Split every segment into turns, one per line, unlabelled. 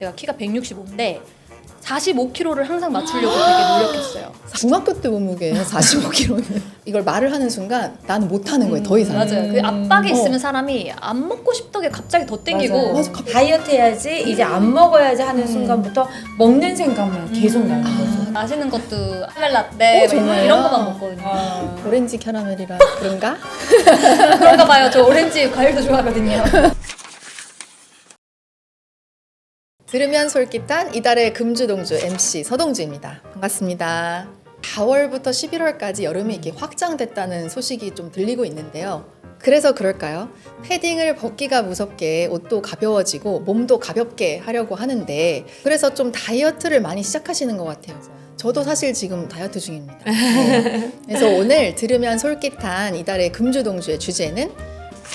제가 키가 165인데 45kg를 항상 맞추려고 되게 노력했어요.
중학교 때 몸무게예요. 45kg는. 이걸 말을 하는 순간 나는 못하는 거예요. 더 이상.
맞아요. 그 압박에 있으면 사람이 안 먹고 싶던 게 갑자기 더 땡기고
맞아.
다이어트 해야지 이제 안 먹어야지 하는 순간부터 먹는 생각만 계속 나는 거죠.
마시는 것도 카멜라떼
정말요?
이런 것만 먹거든요.
오렌지 캐러멜이라 그런가?
그런가 봐요. 저 오렌지 과일도 좋아하거든요.
들으면 솔깃한 이달의 금주동주 MC 서동주입니다. 반갑습니다. 4월부터 11월까지 여름이 이렇게 확장됐다는 소식이 좀 들리고 있는데요. 그래서 그럴까요? 패딩을 벗기가 무섭게 옷도 가벼워지고 몸도 가볍게 하려고 하는데 그래서 좀 다이어트를 많이 시작하시는 것 같아요. 저도 사실 지금 다이어트 중입니다. 네. 그래서 오늘 들으면 솔깃한 이달의 금주동주의 주제는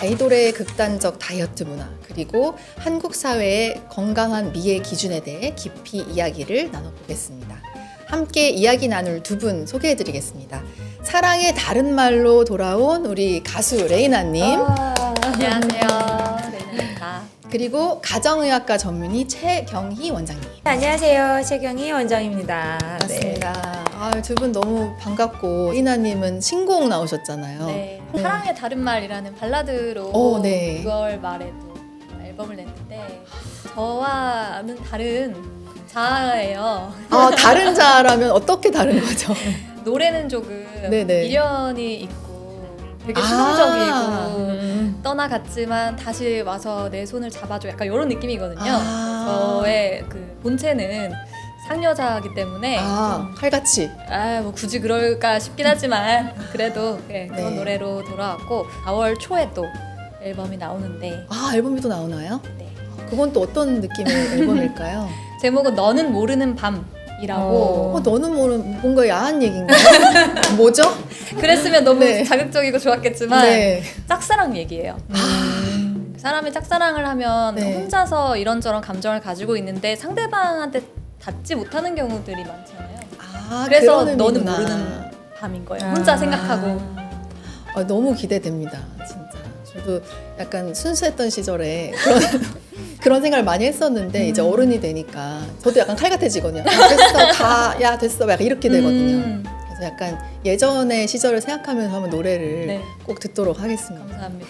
아이돌의 극단적 다이어트 문화 그리고 한국 사회의 건강한 미의 기준에 대해 깊이 이야기를 나눠보겠습니다. 함께 이야기 나눌 두 분 소개해드리겠습니다. 사랑의 다른 말로 돌아온 우리 가수 레이나님
안녕하세요. 레이나입니다.
그리고 가정의학과 전문의 최경희 원장님.
안녕하세요. 최경희 원장입니다.
반갑습니다. 두 분 너무 반갑고 레이나님은 신곡 나오셨잖아요.
네. 사랑의 다른 말이라는 발라드로
네.
6월 말에도 앨범을 냈는데 저와는 다른 자아예요.
다른 자라면 어떻게 다른 거죠?
노래는 조금
네네.
미련이 있고 되게 수동적이고 떠나갔지만 다시 와서 내 손을 잡아줘 약간 이런 느낌이거든요. 저의 그 본체는 상여자이기 때문에
칼같이
뭐 굳이 그럴까 싶긴 하지만 그래도 그런
네.
노래로 돌아왔고 4월 초에 또 앨범이 나오는데
앨범이 또 나오나요?
네.
그건 또 어떤 느낌의 앨범일까요?
제목은 너는 모르는 밤이라고
너는 모르는 뭔가 야한 얘기인가요? 뭐죠?
그랬으면 너무
네.
자극적이고 좋았겠지만
네.
짝사랑 얘기예요. 사람이 짝사랑을 하면
네.
혼자서 이런저런 감정을 가지고 있는데 상대방한테 닿지 못하는 경우들이 많잖아요. 그래서
그런
너는
의미구나.
모르는 밤인 거예요. 혼자 생각하고.
너무 기대됩니다. 진짜. 저도 약간 순수했던 시절에 그런 생각을 많이 했었는데 이제 어른이 되니까 저도 약간 칼같아지거든요. 됐어, 야 됐어, 약간 이렇게 되거든요. 그래서 약간 예전의 시절을 생각하면서 한번 노래를 꼭 듣도록 하겠습니다.
감사합니다.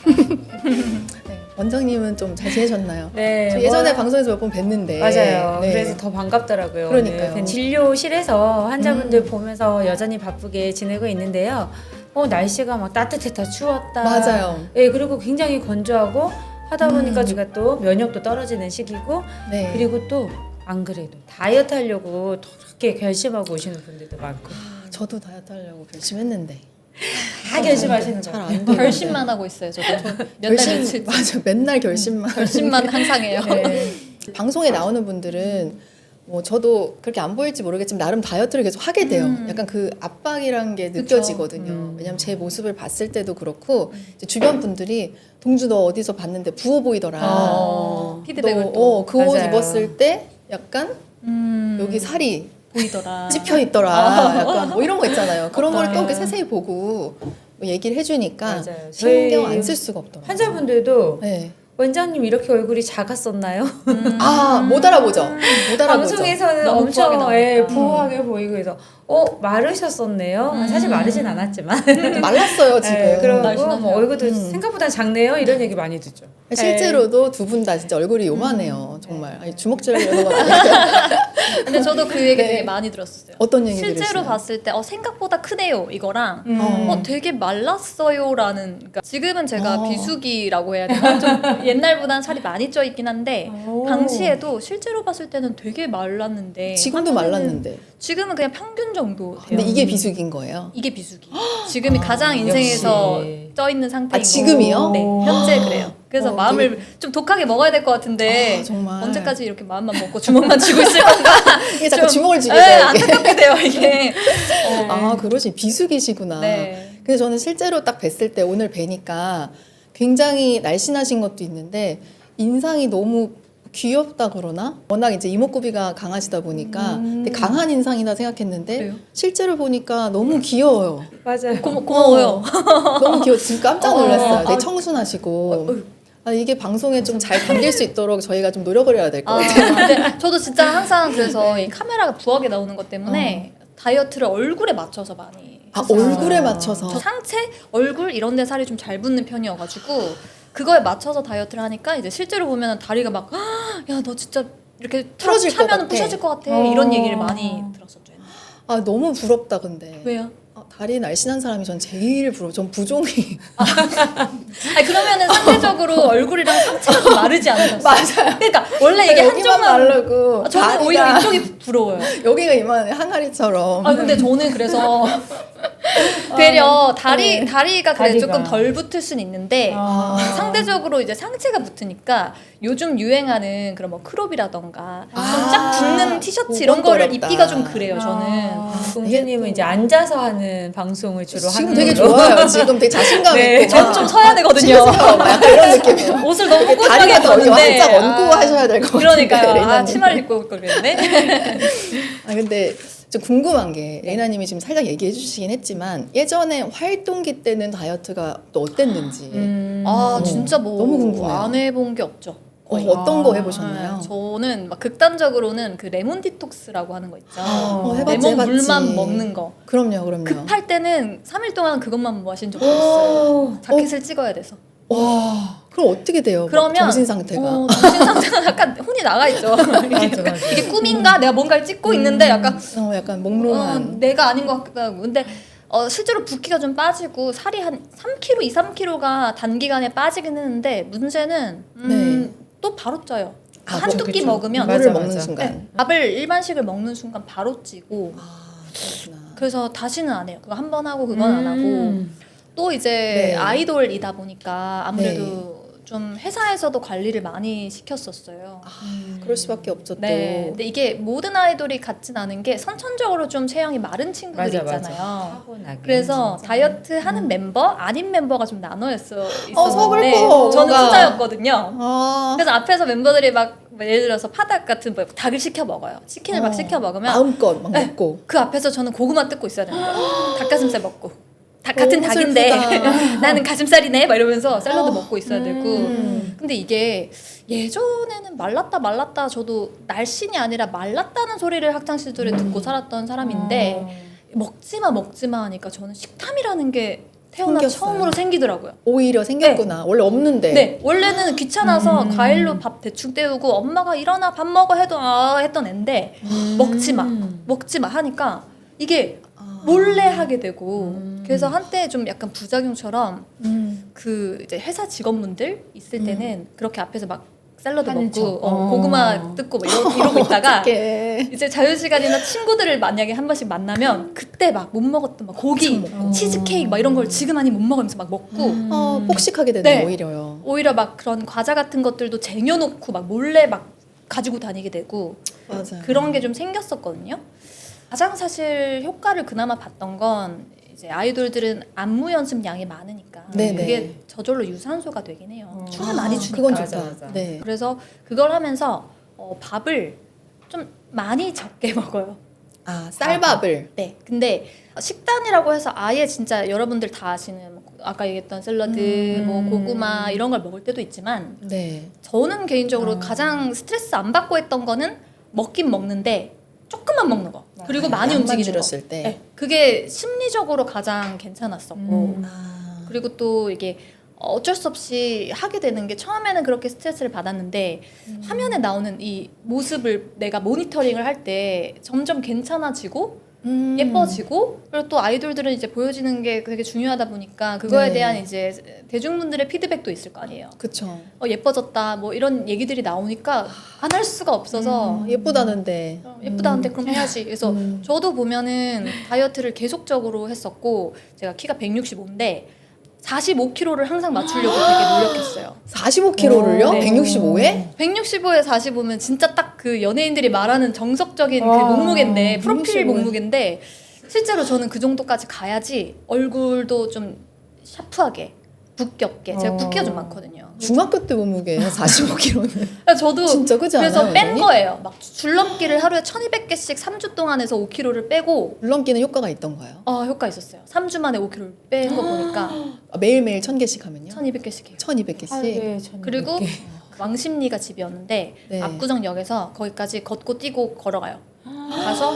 네, 원장님은 좀 잘 지내셨나요?
네.
저 예전에 방송에서 몇 번 뵀는데
맞아요.
네.
그래서 더 반갑더라고요.
그러니까요.
오늘. 진료실에서 환자분들 보면서 여전히 바쁘게 지내고 있는데요. 날씨가 막 따뜻했다 추웠다.
맞아요.
네, 그리고 굉장히 건조하고 하다 보니까 제가 또 면역도 떨어지는 시기고
네.
그리고 또 안 그래도 다이어트 하려고 그렇게 결심하고 오시는 분들도 많고
저도 다이어트 하려고 결심했는데
다 결심하시는
잘
거예요.
안 돼요.
결심만 하고 있어요. 저도 몇날 며칠
맞아, 맨날 결심만.
결심만 항상 해요.
네.
방송에 나오는 분들은 뭐 저도 그렇게 안 보일지 모르겠지만 나름 다이어트를 계속 하게 돼요. 약간 그 압박이란 게 느껴지거든요. 왜냐면 제 모습을 봤을 때도 그렇고 이제 주변 분들이 동주 너 어디서 봤는데 부어 보이더라.
피드백을 또
그 옷
맞아요.
입었을 때 약간 여기 살이
보이더라.
찝혀 있더라. 약간 뭐 이런 거 있잖아요. 그런 걸 또
맞아요.
이렇게 세세히 보고 뭐 얘기를 해주니까
맞아요.
신경
저희
안 쓸 수가 없더라고요.
환자분들도
네.
원장님 이렇게 얼굴이 작았었나요?
못 알아보죠. 못 알아보죠.
방송에서는
너무 부하게
엄청
나오니까.
부하게 보이고 그래서 마르셨었네요. 사실 마르진 않았지만
말랐어요 지금.
네, 그러고
날씬하세요.
뭐 얼굴도 생각보다 작네요. 이런 얘기 많이 듣죠.
실제로도 두 분 다 진짜 얼굴이 요만해요. 정말. 아니, 주먹질하려는 건 아니에요.
근데 저도 그 얘기
네.
되게 많이 들었어요.
어떤 얘기
실제로
들으시나요?
봤을 때 생각보다 크네요 이거랑
어.
되게 말랐어요라는 그러니까 지금은 제가
어.
비수기라고 해야 되나 좀 옛날보단 살이 많이 쪄 있긴 한데
오.
당시에도 실제로 봤을 때는 되게 말랐는데
지금도
화면에는-
말랐는데.
지금은 그냥 평균 정도 돼요.
근데 이게 비수기인 거예요.
이게 비수기. 지금이 가장 인생에서
역시.
쪄 있는 상태인
지금이요?
네, 현재 그래요. 그래서 마음을 좀 독하게 먹어야 될 것 같은데
정말.
언제까지 이렇게 마음만 먹고 주먹만 쥐고 있을 건가?
이게 자꾸
좀,
주먹을 쥐게
네,
돼요. 이게.
안타깝게 돼요 이게.
그러시 비수기시구나.
네.
근데 저는 실제로 딱 뵀을 때 오늘 뵈니까 굉장히 날씬하신 것도 있는데 인상이 너무 귀엽다 그러나? 워낙 이제 이목구비가 강하시다 보니까 되게 강한 인상이다 생각했는데
그래요?
실제로 보니까 너무 귀여워요.
맞아요.
고마워요.
너무 귀여워. 지금 깜짝 놀랐어요. 되게
아,
청순하시고. 이게 방송에 좀 잘 담길 수 있도록 저희가 좀 노력을 해야 될 것 같아요.
근데 저도 진짜 항상 그래서 이 카메라가 부하게 나오는 것 때문에 다이어트를 얼굴에 맞춰서 많이 했어요.
얼굴에 맞춰서.
저 상체, 얼굴 이런 데 살이 좀 잘 붙는 편이어가지고 그거에 맞춰서 다이어트를 하니까 이제 실제로 보면 다리가 막 야 너 진짜 이렇게
풀어질 것
차면
같아.
부서질 것 같아 이런 얘기를 많이 들었었죠.
너무 부럽다 근데.
왜요?
다리 날씬한 사람이 전 제일 부러워. 전 부종이.
아니 그러면은 상대적으로 얼굴이랑 상체가 좀 마르지 않으셨어요?
맞아요.
그러니까 원래 이게
여기만
한쪽만
마르고
저는
다리가-
오히려 이쪽이 부러워요.
여기가 이만해 항아리처럼.
근데 저는 그래서 되려 다리가 그래
다리가.
조금 덜 붙을 수는 있는데 상대적으로 이제 상체가 붙으니까 요즘 유행하는 그런 뭐 크롭이라던가 좀 쫙 붙는 티셔츠 이런
그것도
거를
어렵다.
입기가 좀 그래요. 저는
공주님은 이제 앉아서 하는 방송을 주로
지금
하는
되게
걸로.
좋아요. 지금 되게 자신감
네,
있고.
저는 좀 서야 되거든요.
약간 이런 느낌이에요.
옷을 너무 꼼꼼하게
다리가 더
입었는데
활짝 얹고 하셔야 될 것 같아요.
그러니까요. 치마를 입고 올 걸 그랬네.
근데 좀 궁금한 게 레이나님이 지금 살짝 얘기해 주시긴 했지만 예전에 활동기 때는 다이어트가 또 어땠는지
진짜 뭐
너무 궁금해요.
안 해본 게 없죠. 거의.
어떤 거 해보셨나요?
저는 막 극단적으로는 그 레몬 디톡스라고 하는 거 있죠.
해봤지,
레몬
해봤지.
물만 먹는 거.
그럼요.
급할 때는 3일 동안 그것만 마신 적도 있어요. 자켓을 찍어야 돼서.
와, 그럼 어떻게 돼요?
그러면
정신 상태가.
정신 상태가 약간 혼이 나가 있죠. 이게 꿈인가? 내가 뭔가를 찍고 있는데 약간
약간 몽롱한.
내가 아닌 것 같기도 하고. 근데 실제로 붓기가 좀 빠지고 살이 한 3kg, 2, 3kg가 단기간에 빠지긴 했는데 문제는 또 바로 쪄요. 한두 끼 먹으면
물을
맞아,
먹는
맞아.
순간.
밥을 일반식을 먹는 순간 바로 찌고
그렇구나.
그래서 다시는 안 해요. 그거 한 번 하고 그건 안 하고 또 이제
네.
아이돌이다 보니까 아무래도 좀 회사에서도 관리를 많이 시켰었어요.
그럴 수밖에 없죠.
네.
또.
근데 이게 모든 아이돌이 같진 않은 게 선천적으로 좀 체형이 마른 친구들이
맞아.
있잖아요.
타고나게,
그래서
진짜.
다이어트 하는 멤버, 아닌 멤버가 좀 나눠였어
서글퍼,
있었는데 저는
뭔가.
후자였거든요.
아,
그래서 앞에서 멤버들이 막 예를 들어서 파닭 같은 뭐 닭을 시켜 먹어요. 치킨을 막 시켜 먹으면
마음껏 막 먹고.
그 앞에서 저는 고구마 뜯고 있어야 되는 거예요. 닭가슴살 먹고. 닭 같은
너무
닭인데
슬프다.
나는 가슴살이네 막 이러면서 샐러드 먹고 있어야 되고.
음.
근데 이게 예전에는 말랐다 저도 날씬이 아니라 말랐다는 소리를 학창 시절에 듣고 살았던 사람인데 먹지마 하니까 저는 식탐이라는 게 태어나
생겼어요.
처음으로 생기더라고요.
오히려 생겼구나. 원래 없는데.
네, 원래는 귀찮아서 과일로 밥 대충 때우고 엄마가 일어나 밥 먹어 해도 했던 앤데 먹지마 하니까 이게 몰래 하게 되고 그래서 한때 좀 약간 부작용처럼 그 이제 회사 직원분들 있을 때는 그렇게 앞에서 막 샐러드
하는
먹고
척.
고구마 뜯고 막 이러고 있다가
어떡해.
이제 자유시간이나 친구들을 만약에 한 번씩 만나면 그때 막 못 먹었던 막 고기, 치즈케이크 막 이런 걸 지금 아니 못 먹으면서 막 먹고
폭식하게 되네,
네.
오히려요.
오히려 막 그런 과자 같은 것들도 쟁여놓고 막 몰래 막 가지고 다니게 되고
맞아요.
그런 게 좀 생겼었거든요. 가장 사실 효과를 그나마 봤던 건 이제 아이돌들은 안무 연습량이 많으니까
네네.
그게 저절로 유산소가 되긴 해요. 춤을 많이 추니까.
그건
맞아,
좋다.
맞아.
네.
그래서 그걸 하면서 밥을 좀 많이 적게 먹어요.
쌀밥을.
네. 근데 식단이라고 해서 아예 진짜 여러분들 다 아시는 아까 얘기했던 샐러드, 뭐 고구마 이런 걸 먹을 때도 있지만
네.
저는 개인적으로 가장 스트레스 안 받고 했던 거는 먹긴 먹는데 조금만 먹는 거. 그리고 많이
양만
움직이는
줄였을
거.
때.
네. 그게 심리적으로 가장 괜찮았었고 그리고 또 이게 어쩔 수 없이 하게 되는 게 처음에는 그렇게 스트레스를 받았는데 화면에 나오는 이 모습을 내가 모니터링을 할 때 점점 괜찮아지고 예뻐지고 그리고 또 아이돌들은 이제 보여지는 게 되게 중요하다 보니까 그거에
네.
대한 이제 대중분들의 피드백도 있을 거 아니에요.
그쵸.
예뻐졌다 뭐 이런 얘기들이 나오니까 안 할 수가 없어서
예쁘다는데.
예쁘다는데 그럼 해야지. 그래서 저도 보면은 다이어트를 계속적으로 했었고 제가 키가 165인데 45kg를 항상 맞추려고 되게 노력했어요.
45kg를요?
네.
165에?
165에 45면 진짜 딱 그 연예인들이 말하는 정석적인 그 몸무게인데 프로필
165.
몸무게인데 실제로 저는 그 정도까지 가야지 얼굴도 좀 샤프하게 붓겹게 제가 붓기가 좀 많거든요.
중학교 때 몸무게예요. 45kg는.
저도
진짜 그지 않아요?
그래서 뺀
여전히?
거예요. 막 줄넘기를 하루에 1200개씩 3주 동안 해서 5kg를 빼고
물넘기는 효과가 있던가요?
효과 있었어요. 3주 만에 5kg를 뺀 거 보니까
매일매일 1000개씩 하면요?
1200개씩 해요.
1200개씩?
하루에
그리고 왕십리가 집이었는데
네.
압구정역에서 거기까지 걷고 뛰고 걸어가요. 가서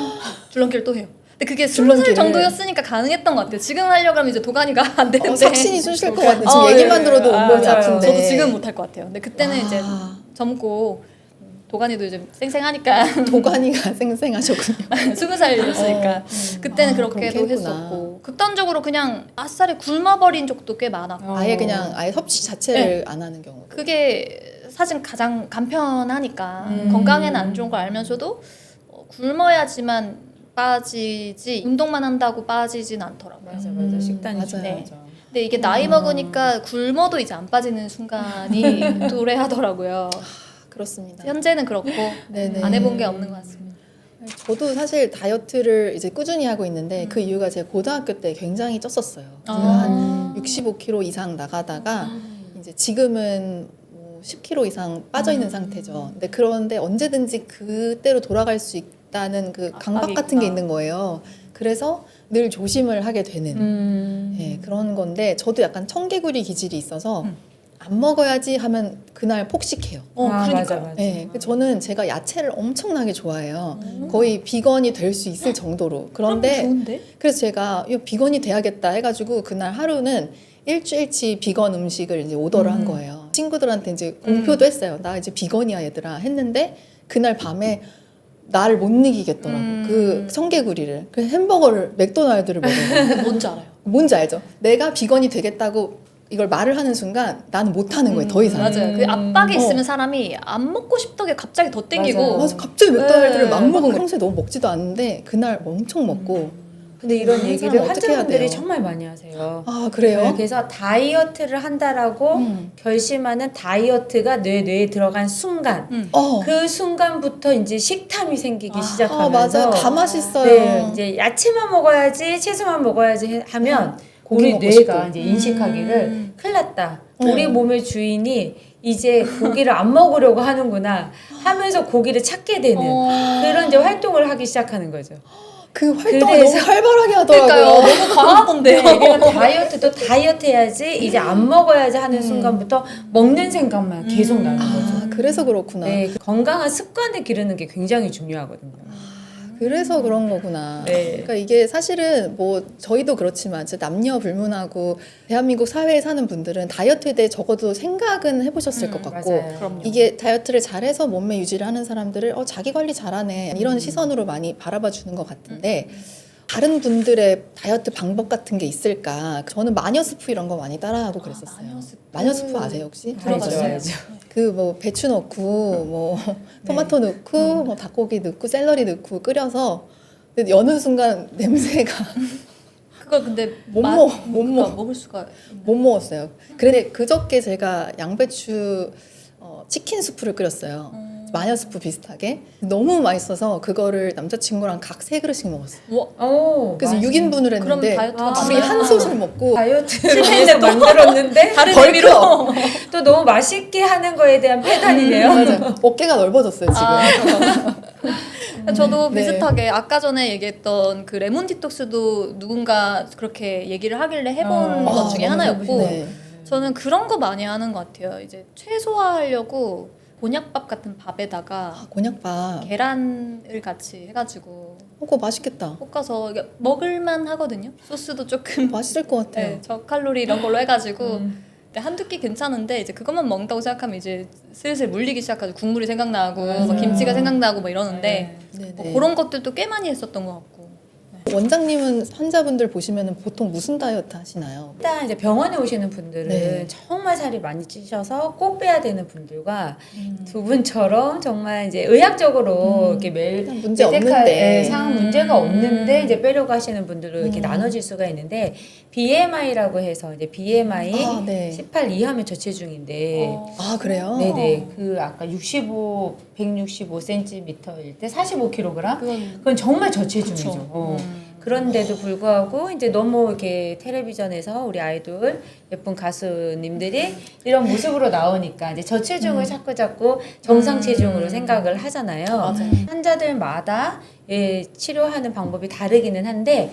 줄넘기를 또 해요. 근데 그게 20살
줄넘기를.
정도였으니까 가능했던 것 같아요. 지금 하려고 하면 이제 도가니가 안 되는데
삭신이 쑤실 것 같은데 지금
예,
얘기만
예.
들어도 온몸이
맞아요.
아픈데.
저도 지금 못할 것 같아요. 근데 그때는 이제 젊고 도가니도 이제 쌩쌩하니까
도가니가 쌩쌩하셨군요.
20살이었으니까 그때는 그렇게도
그렇게 했구나.
했었고 극단적으로 그냥 아싸리 굶어버린 적도 꽤 많았고
아예 그냥 아예 섭취 자체를 안 하는 경우.
그게 사실 가장 간편하니까 건강에는 안 좋은 걸 알면서도 굶어야지만 빠지지 운동만 한다고 빠지진 않더라고요.
맞아 식단이
맞아요.
중요하죠.
근데 이게 나이 먹으니까 굶어도 이제 안 빠지는 순간이 도래하더라고요.
그렇습니다.
현재는 그렇고
네네.
안 해본 게 없는 것 같습니다.
저도 사실 다이어트를 이제 꾸준히 하고 있는데 그 이유가 제가 고등학교 때 굉장히 쪘었어요. 제가 한 65kg 이상 나가다가 이제 지금은 뭐 10kg 이상 빠져 있는 상태죠. 근데 그런데 언제든지 그때로 돌아갈 수 있다는 그 강박 같은 게
있구나.
있는 거예요. 그래서 늘 조심을 하게 되는 예, 그런 건데 저도 약간 청개구리 기질이 있어서 안 먹어야지 하면 그날 폭식해요.
맞아.
네, 저는 제가 야채를 엄청나게 좋아해요. 거의 비건이 될 수 있을 정도로. 그런데
좋은데?
그래서 제가 이거 비건이 돼야겠다 해가지고 그날 하루는 일주일치 비건 음식을 이제 오더를 한 거예요. 친구들한테 이제 공표도 했어요. 나 이제 비건이야 얘들아 했는데 그날 밤에 나를 못 이기겠더라고. 그 청개구리를. 그래서 햄버거를 맥도날드를 먹어요.
뭔지 알아요.
뭔지 알죠? 내가 비건이 되겠다고 이걸 말을 하는 순간 나는 못 하는 거예요. 더 이상.
맞아요. 그 압박이 있으면 사람이 안 먹고 싶던 게 갑자기 더 땡기고.
맞아요.
맞아, 갑자기 맥도날드를
네.
막 먹은 거예요. 평소에 너무 먹지도 않는데 그날 엄청 먹고.
근데 이런
사람
얘기를
어떻게 해야
환자분들이
돼요?
정말 많이 하세요.
아 그래요?
네, 그래서 다이어트를 한다라고 결심하는 다이어트가 뇌에 들어간 순간 그 순간부터 이제 식탐이 생기기 시작하면서
맞아요. 다 맛있어요.
네, 이제 야채만 먹어야지 채소만 먹어야지 하면
고기
우리
먹고
뇌가
싶고.
이제 인식하기를 큰일 났다. 우리 몸의 주인이 이제 고기를 안 먹으려고 하는구나 하면서 고기를 찾게 되는 그런 이제 활동을 하기 시작하는 거죠.
그 활동을
그래서-
너무 활발하게
그러니까요.
하더라고요.
너무 과하던데요.
네, 그러니까 다이어트도 다이어트 해야지 이제 안 먹어야지 하는 순간부터 먹는 생각만 계속 나는 거죠.
아 그래서 그렇구나.
네, 그 건강한 습관을 기르는 게 굉장히 중요하거든요.
그래서 그런 거구나.
네.
그러니까 이게 사실은 뭐 저희도 그렇지만 진짜 남녀 불문하고 대한민국 사회에 사는 분들은 다이어트에 대해 적어도 생각은 해보셨을 것 같고
맞아요.
그럼요.
이게 다이어트를 잘해서 몸매 유지를 하는 사람들을 자기 관리 잘하네 이런 시선으로 많이 바라봐 주는 것 같은데 다른 분들의 다이어트 방법 같은 게 있을까? 저는 마녀스프 이런 거 많이 따라하고 그랬었어요. 마녀스프 아세요 혹시?
들어봤어요.
알죠.
그 뭐 배추 넣고 뭐 토마토 넣고 뭐 닭고기 넣고 샐러리 넣고 끓여서 근데 여는 순간 냄새가
그걸 근데
못
맛-
먹어, 못
그러니까
먹어.
먹을 수가
못 먹었어요. 그런데 그저께 제가 양배추 치킨 수프를 끓였어요. 마녀 수프 비슷하게 너무 맛있어서 그거를 남자친구랑 각 3그릇씩 먹었어요.
와,
오,
그래서
맞아요.
6인분을
그럼
했는데
다이어트가
둘이
맞나요?
한 솥을 먹고
다이어트를 위해서 만들었는데
다른
벌컥.
의미로
또 너무 맛있게 하는 거에 대한 패단이네요.
맞아요. 어깨가 넓어졌어요 지금.
저도
네.
비슷하게 아까 전에 얘기했던 그 레몬 디톡스도 누군가 그렇게 얘기를 하길래 해본 것 중에
너무
하나였고
네.
저는 그런 거 많이 하는 것 같아요. 이제 최소화하려고 곤약밥 같은 밥에다가
곤약밥.
계란을 같이 해가지고
그거 맛있겠다.
볶아서 이게 먹을만 하거든요. 소스도 조금
맛있을 것 같아요.
네, 저칼로리 이런 걸로 해가지고 근데 한두 끼 괜찮은데 이제 그것만 먹는다고 생각하면 이제 슬슬 물리기 시작하고 국물이 생각나고 막 김치가 생각나고 막 이러는데
네,
뭐
네.
그런 것들도 꽤 많이 했었던 것 같고
원장님은 환자분들 보시면 보통 무슨 다이어트 하시나요?
일단 이제 병원에 오시는 분들은
네.
정말 살이 많이 찌셔서 꼭 빼야 되는 분들과 두 분처럼 정말 이제 의학적으로 이렇게 매일
그냥 문제
메디칼,
없는데.
상황 문제가 없는데 이제 빼려고 하시는 분들로 이렇게 나눠질 수가 있는데 BMI라고 해서 이제 BMI
아, 네.
18 이하면 저체중인데
아 그래요?
네네 그 아까 165cm일 때 45kg
그건
그건 정말 저체중이죠.
그쵸.
그런데도 불구하고 이제 너무 이렇게 텔레비전에서 우리 아이돌 예쁜 가수님들이 이런 모습으로 나오니까 이제 저체중을 자꾸 정상 체중으로 생각을 하잖아요. 환자들마다 예, 치료하는 방법이 다르기는 한데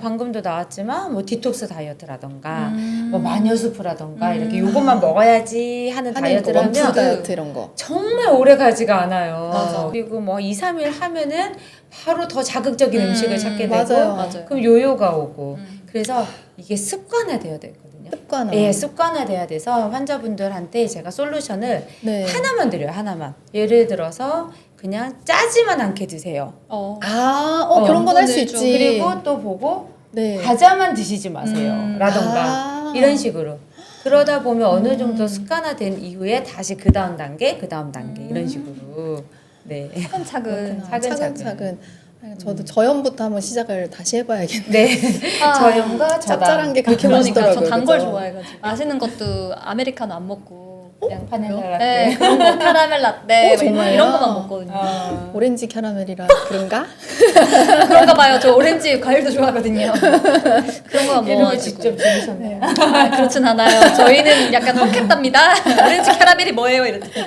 방금도 나왔지만 뭐 디톡스 다이어트라던가 뭐 마녀수프라던가 이렇게 요것만 먹어야지 하는 다이어트를
원푸드
하면
다이어트 이런 거.
정말 오래 가지가 않아요.
맞아.
그리고 뭐 2, 3일 하면은 바로 더 자극적인 음식을 찾게 되고
맞아요.
그럼 요요가 오고 그래서 이게 습관화되어야 되거든요.
습관화.
예, 습관화돼야 돼서 환자분들한테 제가 솔루션을
네.
하나만 드려요. 하나만. 예를 들어서 그냥 짜지만 않게 드세요.
그런 건 할 수
양분을 좀
있지.
그리고 또 보고
네.
과자만 드시지 마세요. 라던가
아.
이런 식으로. 그러다 보면 어느 정도 습관화된 이후에 다시 그 다음 단계, 그 다음 단계 이런 식으로 네.
차근차근.
차근차근. 저도 저염부터 한번 시작을 다시 해봐야겠네.
네. 저염과
짭짤한 게 그렇게
그러니까
맛있더라고요.
저 단 걸
그죠?
좋아해가지고 마시는 것도 아메리카노 안 먹고 그냥
바닐라 라떼.
네, 그런 거 카라멜 라떼 막
정말요?
이런 거만 먹거든요.
오렌지 캐러멜이라 그런가?
그런가 봐요. 저 오렌지 과일도 좋아하거든요. 그런 거만
이름을
먹어가지고.
직접 지으셨네요.
그렇진 않아요. 저희는 약간 혹했답니다. 오렌지 캐러멜이 뭐예요? 이랬더니.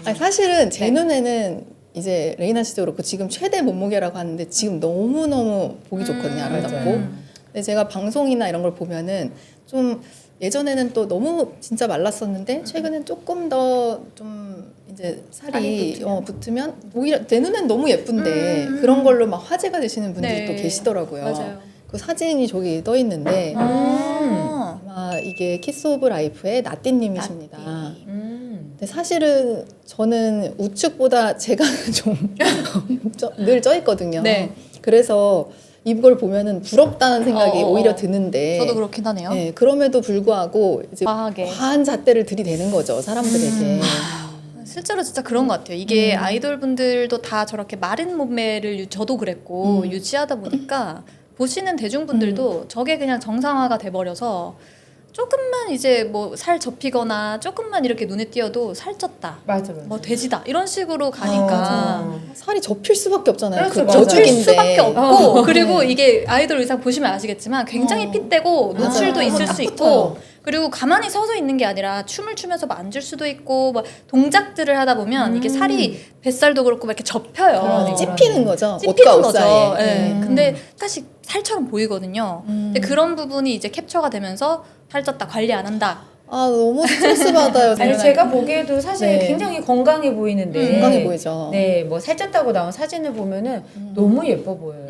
아니, 사실은 제 눈에는 이제 레이나 씨도 그렇고 지금 최대 몸무게라고 하는데 지금 너무너무 보기 좋거든요. 아름답고.
맞아요.
근데 제가 방송이나 이런 걸 보면은 좀 예전에는 또 너무 진짜 말랐었는데 최근엔 조금 더 좀 이제 살이 붙으면 오히려 내 눈엔 너무 예쁜데 그런 걸로 막 화제가 되시는 분들이
네.
또 계시더라고요.
맞아요.
그 사진이 저기 떠 있는데 아마 이게 키스 오브 라이프의 나띠님이십니다. 근데 사실은 저는 우측보다 제가 좀 늘 쪄 있거든요.
네.
그래서 이걸 보면은 부럽다는 생각이 오히려 드는데.
저도 그렇긴 하네요.
네, 그럼에도 불구하고 이제
과하게.
과한 잣대를 들이대는 거죠 사람들에게.
실제로 진짜 그런 것 같아요. 이게 아이돌 분들도 다 저렇게 마른 몸매를 저도 그랬고 유지하다 보니까 보시는 대중분들도 저게 그냥 정상화가 돼버려서 조금만 이제 뭐 살 접히거나 조금만 이렇게 눈에 띄어도 살쪘다.
맞아.
뭐 돼지다 이런 식으로 가니까
살이 접힐 수밖에 없잖아요.
그렇죠,
그
맞아요.
접힐
저축인데.
수밖에 없고 그리고 이게 아이돌 의상 보시면 아시겠지만 굉장히 핏되고 노출도
맞아요.
있을
딱
수 있고
붙어요.
그리고 가만히 서서 있는 게 아니라 춤을 추면서 뭐 앉을 수도 있고 뭐 동작들을 하다 보면 이게 살이 뱃살도 그렇고 막 이렇게 접혀요.
그러네.
찝히는 거죠.
찝히는
옷과 옷
거죠.
사이에.
예. 근데 사실 살처럼 보이거든요. 근데 그런 부분이 이제 캡처가 되면서 살쪘다 관리 안 한다.
아 너무 스트레스 받아요.
아니 제가 보기에도 사실
네.
굉장히 건강해 보이는데
건강해 보이죠.
네, 뭐 살쪘다고 나온 사진을 보면은 너무 예뻐 보여요.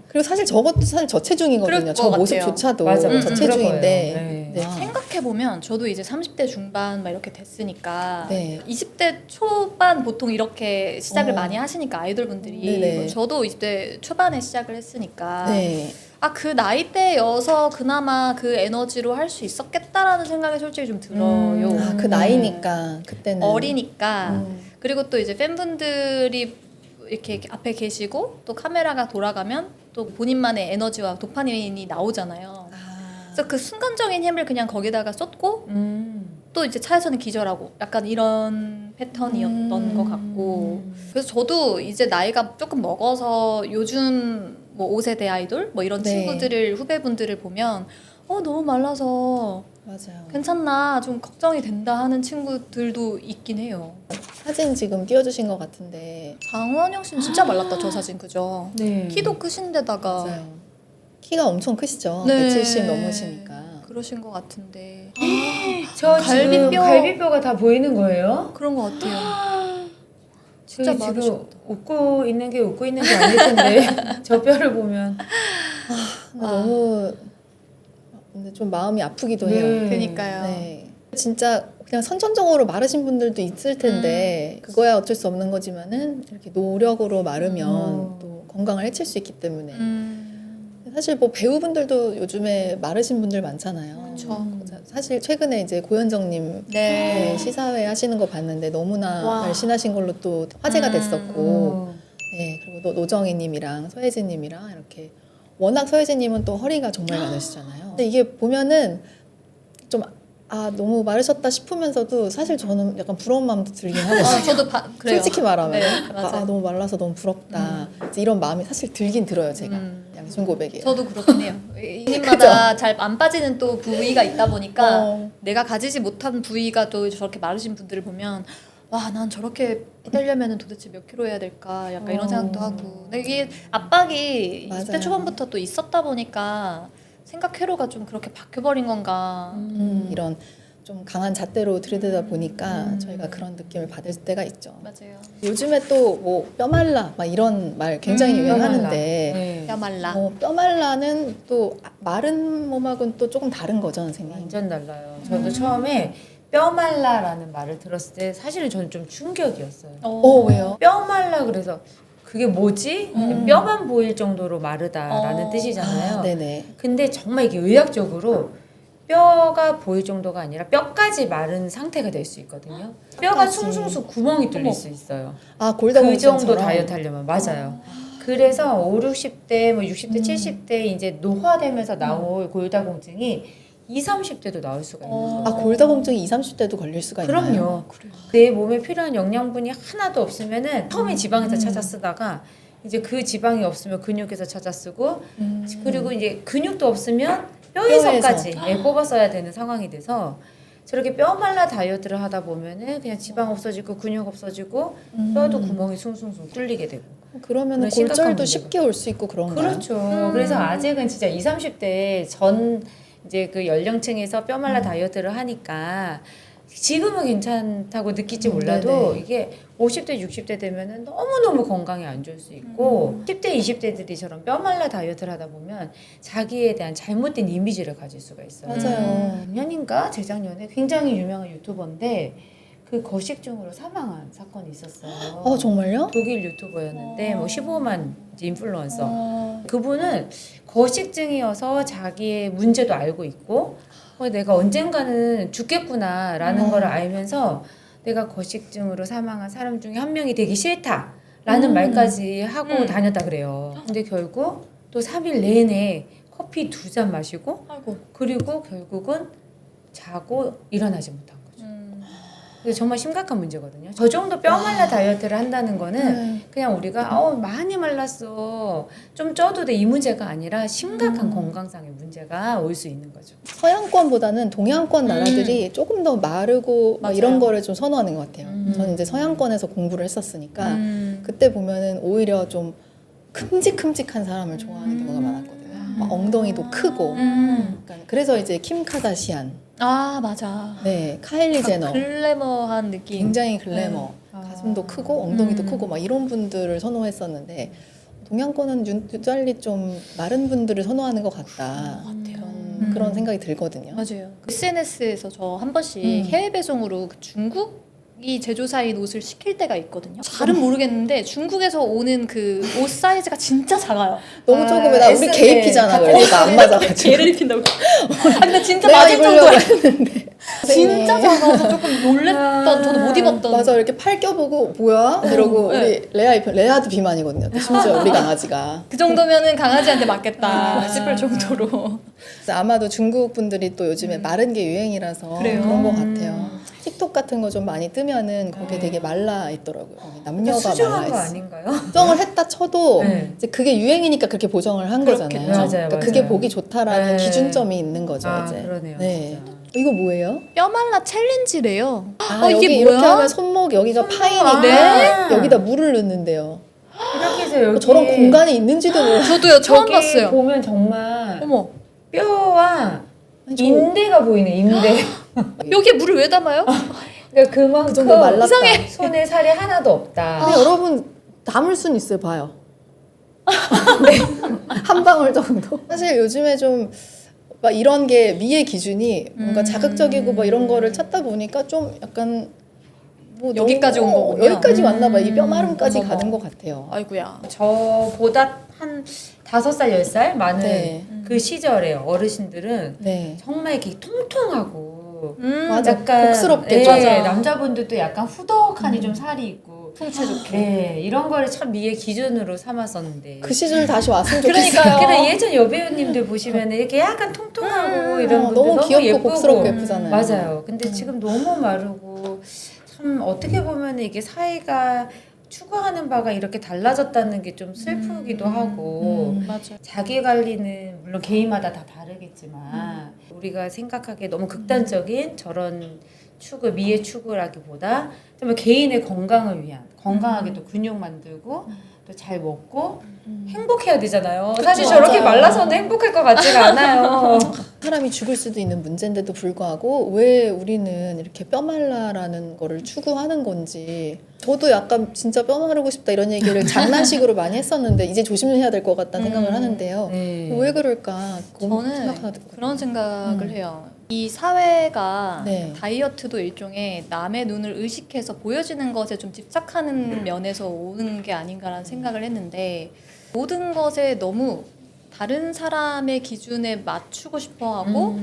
그리고 사실 저것도 사실 저체중이거든요.
그럴
저
것
모습조차도
맞아, 맞아.
저체중인데.
그럴 거예요. 네.
네.
생각해보면 저도 이제 30대 중반 막 이렇게 됐으니까
네.
20대 초반 보통 이렇게 시작을
어.
많이 하시니까 아이돌 분들이
네네.
뭐 저도 20대 초반에 시작을 했으니까
네.
아 그 나이대여서 그나마 그 에너지로 할 수 있었겠다라는 생각이 솔직히 좀 들어요.
아, 그 나이니까 그때는
어리니까 그리고 또 이제 팬분들이 이렇게 앞에 계시고 또 카메라가 돌아가면 또 본인만의 에너지와 도파민이 나오잖아요. 그래서 그 순간적인 힘을 그냥 거기다가 쏟고 또 이제 차에서는 기절하고 약간 이런 패턴이었던 것 같고 그래서 저도 이제 나이가 조금 먹어서 요즘 뭐 5세대 아이돌 뭐 이런
네.
친구들을 후배분들을 보면 너무 말라서
맞아요.
괜찮나 좀 걱정이 된다 하는 친구들도 있긴 해요.
사진 지금 띄워주신 것 같은데
장원영 씨는 진짜 말랐다 저 사진 그죠?
네.
키도 크신데다가
맞아요. 키가 엄청 크시죠.
네.
170 넘으시니까.
그러신 것 같은데
저
갈비뼈.
지금 갈비뼈가 다 보이는 거예요?
그런 것 같아요. 진짜
진짜 지금
많으셨다.
웃고 있는 게 웃고 있는 게 아닐 텐데 저 뼈를 보면
너무 근데 좀 마음이 아프기도
네.
해요.
그러니까요.
네. 진짜 그냥 선천적으로 마르신 분들도 있을 텐데 그거야 어쩔 수 없는 거지만은 이렇게 노력으로 마르면 또 건강을 해칠 수 있기 때문에 사실 뭐 배우분들도 요즘에 마르신 분들 많잖아요.
그쵸.
사실 최근에 이제 고현정님
네.
시사회 하시는 거 봤는데 너무나
와.
날씬하신 걸로 또 화제가 됐었고 네, 그리고 또 노정희님이랑 서혜진님이랑 이렇게 워낙 서혜진님은 또 허리가 정말 많으시잖아요. 근데 이게 보면은 좀 아 너무 마르셨다 싶으면서도 사실 저는 약간 부러운 마음도 들긴 하거든요.
저도 그래요.
솔직히 말하면
네,
아,
맞아요.
너무 말라서 너무 부럽다. 이제 이런 마음이 사실 들긴 들어요 제가. 양심 고백이에요.
저도 그렇긴 해요. 인인마다 잘 안 빠지는 또 부위가 있다 보니까
어.
내가 가지지 못한 부위가 또 저렇게 마르신 분들을 보면 와, 난 저렇게 빼려면 도대체 몇 킬로 해야 될까? 약간 이런 생각도 하고. 근데 이게 압박이
맞아요.
20대 초반부터 또 있었다 보니까 생각 회로가 좀 그렇게 바뀌어버린 건가.
이런 좀 강한 잣대로 들이대다 보니까 저희가 그런 느낌을 받을 때가 있죠.
맞아요.
요즘에 또 뭐 뼈말라 막 이런 말 굉장히 유행하는데
네.
뼈 말라.
뼈말라는 또 마른 몸하고는 또 조금 다른 거죠, 선생님.
완전 달라요. 저도 처음에 뼈말라라는 말을 들었을 때 사실은 저는 좀 충격이었어요.
왜요?
뼈말라 그래서 그게 뭐지? 뼈만 보일 정도로 마르다라는 뜻이잖아요.
네네.
근데 정말 이게 의학적으로 뼈가 보일 정도가 아니라 뼈까지 마른 상태가 될 수 있거든요. 뼈가
뼈까지.
숭숭숭 구멍이 뚫릴 수 있어요.
아 골다공증처럼.
그 정도 다이어트 하려면 맞아요. 그래서 5, 60대, 뭐 60대, 70대 이제 노화되면서 나올 골다공증이 20, 30대도 나올 수가 있는 거예요.
아 골다공증이 20, 30대도 걸릴 수가 있나요?
그럼요. 내 몸에 필요한 영양분이 하나도 없으면은 처음에 지방에서 찾아 쓰다가 이제 그 지방이 없으면 근육에서 찾아 쓰고 그리고 이제 근육도 없으면 뼈에서까지 뽑아 써야 되는 상황이 돼서 저렇게 뼈 말라 다이어트를 하다 보면은 그냥 지방 없어지고 근육 없어지고 뼈도 구멍이 숭숭숭 뚫리게 되고
그러면
그런 심각한
골절도
문제가.
쉽게 올 수 있고 그런가요?
그렇죠. 그래서 아직은 진짜 20, 30대 전 이제 그 연령층에서 뼈 말라 다이어트를 하니까 지금은 괜찮다고 느낄지 몰라도
네네.
이게 50대, 60대 되면은 너무너무 건강에 안 좋을 수 있고 10대, 20대들이 저런 뼈 말라 다이어트를 하다 보면 자기에 대한 잘못된 이미지를 가질 수가 있어요.
맞아요.
작년인가 재작년에 굉장히 유명한 유튜버인데 그 거식증으로 사망한 사건이 있었어요.
정말요?
독일 유튜버였는데 뭐 15만 인플루언서. 그분은 거식증이어서 자기의 문제도 알고 있고 내가 언젠가는 죽겠구나라는 걸 알면서 내가 거식증으로 사망한 사람 중에 한 명이 되기 싫다라는 말까지 하고 다녔다 그래요. 근데 결국 또 3일 내내 커피 2잔 마시고
아이고.
그리고 결국은 자고 일어나지 못한 거죠. 근데 정말 심각한 문제거든요. 저 정도 뼈 말라 다이어트를 한다는 거는 그냥 우리가 많이 말랐어 좀 쪄도 돼 이 문제가 아니라 심각한 건강상의 문제가 올 수 있는 거죠.
서양권보다는 동양권 나라들이 조금 더 마르고 막
맞아요.
이런 거를 좀 선호하는 것 같아요. 저는 이제 서양권에서 공부를 했었으니까
음.
그때 보면은 오히려 좀 큼직큼직한 사람을 좋아하는 경우가 많았거든요. 막 엉덩이도 크고. 약간 그래서 이제 킴 카다시안,
아, 맞아.
네 카일리 제너,
글래머한 느낌.
굉장히 글래머, 가슴도 크고 엉덩이도 크고 막 이런 분들을 선호했었는데 동양권은 유달리 좀 마른 분들을 선호하는 것 같다. 그런 생각이 들거든요.
맞아요. SNS에서 저 한 번씩 해외 배송으로 그 중국이 제조사인 옷을 시킬 때가 있거든요. 잘은 모르겠는데 중국에서 오는 그 옷 사이즈가 진짜 작아요.
너무 조금해. 나 우리
S인데
개 입히잖아. 그러니까 안 맞아가지고.
개를 입힌다고. 근데 진짜
내가
맞을
입으려고
정도야.
했는데.
진짜 작아서 조금 놀랬던, 저도 못 입었던.
맞아, 이렇게 팔 껴보고 뭐야? 이러고
네.
우리 레아도 비만이거든요. 또 심지어 우리 강아지가.
그 정도면은 강아지한테 맞겠다 싶을 정도로.
그래서 아마도 중국 분들이 또 요즘에 마른 게 유행이라서
그래요?
그런 것 같아요. 틱톡 같은 거 좀 많이 뜨면은 거기에 되게 말라 있더라고요. 남녀가
수정한
말라
거
있어.
아닌가요?
보정을 했다 쳐도
네.
이제 그게 유행이니까 그렇게 보정을 한 거잖아요.
맞아요,
그러니까
맞아요.
그게 보기 좋다라는
네.
기준점이 있는 거죠. 이제.
그러네요.
네.
진짜.
이거 뭐예요?
뼈 말라 챌린지래요.
여기
이게
이렇게
뭐야?
하면 손목 여기가 파이니까
네.
여기다 물을 넣는데요.
이렇게 해서 여기
저런 공간이 있는지도 몰라요.
저도요, 처음
저기
봤어요.
보면 정말
어머,
뼈와
아니, 저-
인대가 보이네 인대.
여기에 물을 왜 담아요?
그러니까 그만큼
그 정도 말랐다.
이상해.
손에 살이 하나도 없다.
근데 여러분 담을 수는 있어요. 봐요. 네. 한 방울 정도. 사실 요즘에 좀 막 이런 게 미의 기준이 뭔가 자극적이고 뭐 이런 거를 찾다 보니까 좀 약간 뭐
여기까지
너무-
온 거군요.
여기까지 왔나 봐. 이 뼈 마름까지
어머머.
가는 것 같아요.
아이고야.
저보다 한 5살, 10살 많은
네.
그 시절에 어르신들은
네.
정말 이렇게 통통하고
맞아.
약간
복스럽게
예,
맞아.
남자분들도 약간 후덕하니 좀 살이 있고
풍채 좋게.
네, 이런 거를 참 미의 기준으로 삼았었는데.
그 시절 다시 왔으면 좋겠어요.
그러니까요.
그래 예전 여배우님들 보시면 이렇게 약간 통통하고 이런 분들
너무 귀엽고
예쁘고.
복스럽고 예쁘잖아요.
맞아요. 근데 지금 너무 마르고 참 어떻게 보면 이게 사회가 추구하는 바가 이렇게 달라졌다는 게 좀 슬프기도 하고
맞아.
자기 관리는 물론 개인마다 다 다르겠지만 우리가 생각하기에 너무 극단적인 저런 추구, 미의 추구라기보다 정말 개인의 건강을 위한 건강하게 또 근육 만들고 또 잘 먹고 행복해야 되잖아요. 사실
그쵸,
저렇게
맞아요.
말라서는 행복할 것 같지가 않아요.
사람이 죽을 수도 있는 문제인데도 불구하고 왜 우리는 이렇게 뼈말라라는 거를 추구하는 건지 저도 약간 진짜 뼈 마르고 싶다 이런 얘기를 장난식으로 많이 했었는데 이제 조심해야 될 것 같다는 생각을 하는데요.
네.
왜 그럴까?
저는
생각하나 듣고.
그런 생각을 해요. 이 사회가
네.
다이어트도 일종의 남의 눈을 의식해서 보여지는 것에 좀 집착하는 면에서 오는 게 아닌가라는 생각을 했는데 모든 것에 너무 다른 사람의 기준에 맞추고 싶어하고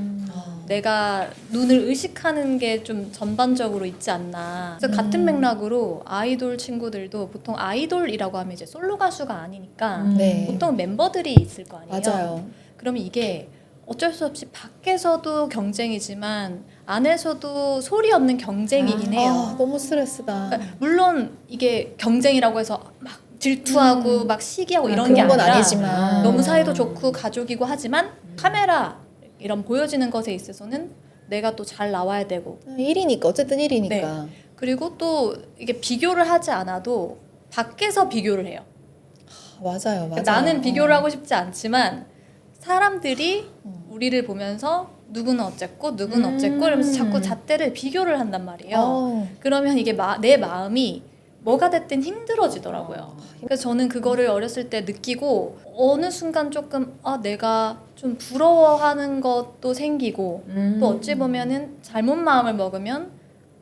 내가 눈을 의식하는 게 좀 전반적으로 있지 않나. 그래서 같은 맥락으로 아이돌 친구들도 보통 아이돌이라고 하면 이제 솔로 가수가 아니니까
네.
보통 멤버들이 있을 거 아니에요.
맞아요.
그러면 이게 어쩔 수 없이 밖에서도 경쟁이지만 안에서도 소리 없는 경쟁이긴 해요.
너무 스트레스다.
그러니까 물론 이게 경쟁이라고 해서 막 질투하고 막 시기하고 이런 게
그런 건
아니라
아니지만
너무 사이도 좋고 가족이고 하지만 카메라 이런 보여지는 것에 있어서는 내가 또 잘 나와야 되고
1위니까 어쨌든 1위니까.
네. 그리고 또 이게 비교를 하지 않아도 밖에서 비교를 해요.
맞아요, 맞아요.
그러니까 나는 비교를 하고 싶지 않지만 사람들이 우리를 보면서 누구는 어쨌고 누구는 어쨌고 이러면서 자꾸 잣대를 비교를 한단 말이에요. 그러면 이게 내 마음이 뭐가 됐든 힘들어지더라고요. 그래서 저는 그거를 어렸을 때 느끼고 어느 순간 조금 내가 좀 부러워하는 것도 생기고 또 어찌 보면은 잘못 마음을 먹으면